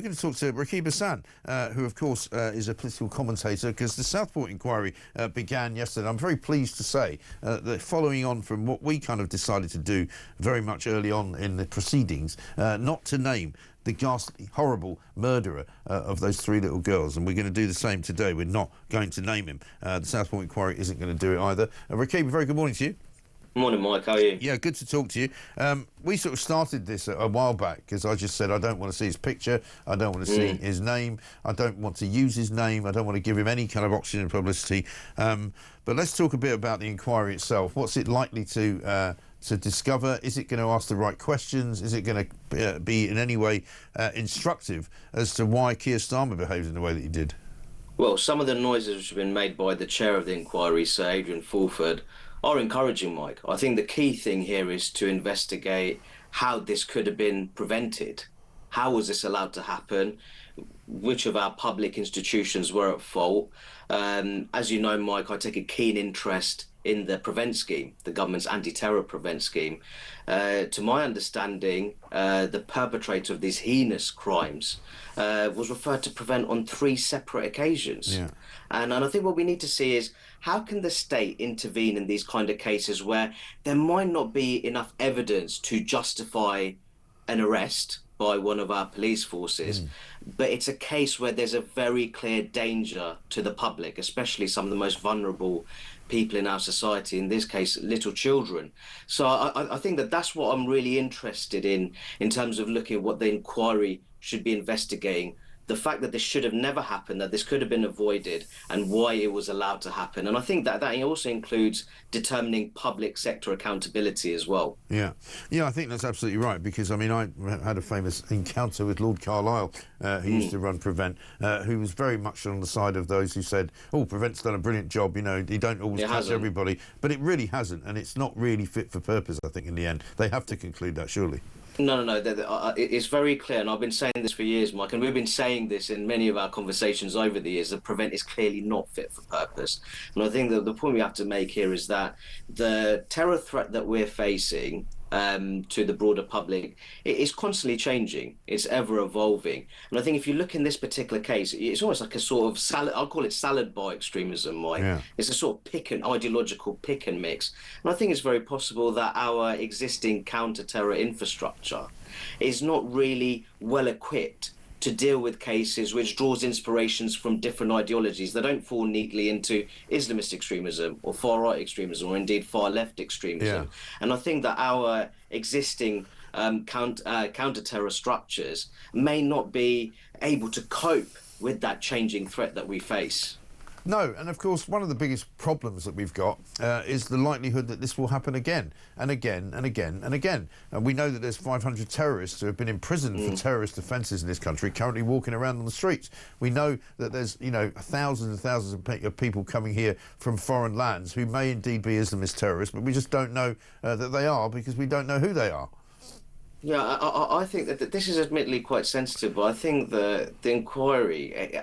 going to talk to Rakib Ehsan, who, of course, is a political commentator, because the Southport inquiry began yesterday. I'm very pleased to say that following on from what we kind of decided to do very much early on in the proceedings, not to name the ghastly, horrible murderer of those three little girls, and we're going to do the same today. We're not going to name him. The Southport inquiry isn't going to do it either. Rakib, very good morning to you. Morning, Mike. How are you? Yeah, good to talk to you. We sort of started this a while back because I just said I don't want to see his picture, I don't want to see his name, I don't want to use his name, I don't want to give him any kind of oxygen and publicity. But let's talk a bit about the inquiry itself. What's it likely to discover? Is it going to ask the right questions? Is it going to be in any way instructive as to why Keir Starmer behaved in the way that he did? Well, some of the noises which have been made by the chair of the inquiry, Sir Adrian Fulford, are encouraging, Mike. I think the key thing here is to investigate how this could have been prevented. How was this allowed to happen? Which of our public institutions were at fault? As you know, Mike, I take a keen interest in the PREVENT scheme, the government's anti-terror PREVENT scheme. To my understanding, the perpetrator of these heinous crimes was referred to PREVENT on 3 separate occasions. Yeah. And I think what we need to see is, how can the state intervene in these kind of cases where there might not be enough evidence to justify an arrest by one of our police forces, but it's a case where there's a very clear danger to the public, especially some of the most vulnerable people in our society, in this case, little children. So I think that that's what I'm really interested in terms of looking at what the inquiry should be investigating. The fact that this should have never happened, that this could have been avoided, and why it was allowed to happen. And I think that also includes determining public sector accountability as well. Yeah, I think that's absolutely right, because, I mean, I had a famous encounter with Lord Carlisle, who used to run PREVENT, who was very much on the side of those who said, oh, PREVENT's done a brilliant job, you know, you don't always catch everybody. But it really hasn't, and it's not really fit for purpose, I think, in the end. They have to conclude that, surely. No. It's very clear, and I've been saying this for years, Mike, and we've been saying this in many of our conversations over the years, that PREVENT is clearly not fit for purpose. And I think that the point we have to make here is that the terror threat that we're facing to the broader public, it is constantly changing. It's ever evolving. And I think if you look in this particular case, it's almost like a sort of salad. I'll call it salad bar extremism, Mike. Yeah. It's a sort of ideological pick and mix. And I think it's very possible that our existing counter-terror infrastructure is not really well equipped to deal with cases which draws inspirations from different ideologies that don't fall neatly into Islamist extremism or far-right extremism or indeed far-left extremism. Yeah. And I think that our existing counter-terror structures may not be able to cope with that changing threat that we face. No, and of course one of the biggest problems that we've got is the likelihood that this will happen again and again and again and again. And we know that there's 500 terrorists who have been imprisoned for terrorist offences in this country, currently walking around on the streets. We know that there's, you know, thousands and thousands of people coming here from foreign lands who may indeed be Islamist terrorists, but we just don't know that they are, because we don't know who they are. Yeah, I think that this is admittedly quite sensitive, but I think the inquiry,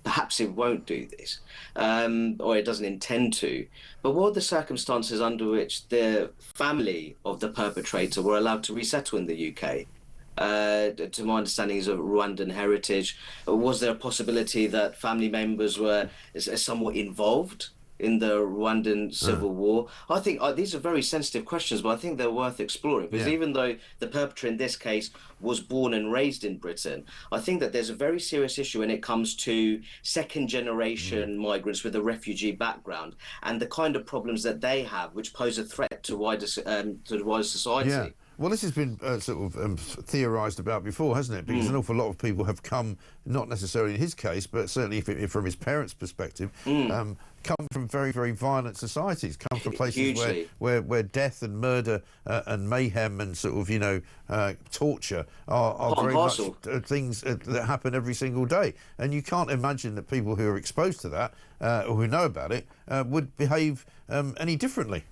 perhaps it won't do this, or it doesn't intend to, but what are the circumstances under which the family of the perpetrator were allowed to resettle in the UK? To my understanding, is of Rwandan heritage. Was there a possibility that family members were somewhat involved in the Rwandan civil war? I think these are very sensitive questions, but I think they're worth exploring, because even though the perpetrator in this case was born and raised in Britain, I think that there's a very serious issue when it comes to second-generation migrants with a refugee background and the kind of problems that they have, which pose a threat to wider society. Yeah. Well, this has been sort of theorised about before, hasn't it? Because an awful lot of people have come, not necessarily in his case, but certainly from his parents' perspective, come from very, very violent societies, come from places where death and murder and mayhem and sort of, you know, torture are very much things that happen every single day. And you can't imagine that people who are exposed to that or who know about it would behave any differently.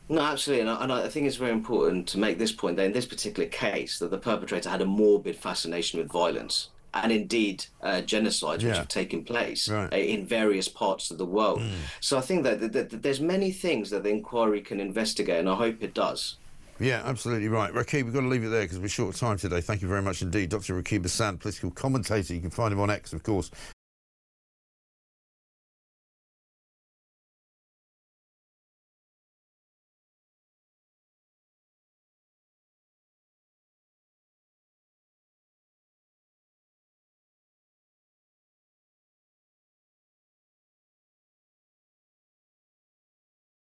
No, absolutely, and I think it's very important to make this point that in this particular case, that the perpetrator had a morbid fascination with violence and indeed genocides which have taken place in various parts of the world. So I think that there's many things that the inquiry can investigate, and I hope it does. Yeah, absolutely right. Rakib, we've got to leave it there because we're short of time today. Thank you very much indeed. Dr Rakib Ehsan, political commentator. You can find him on X, of course,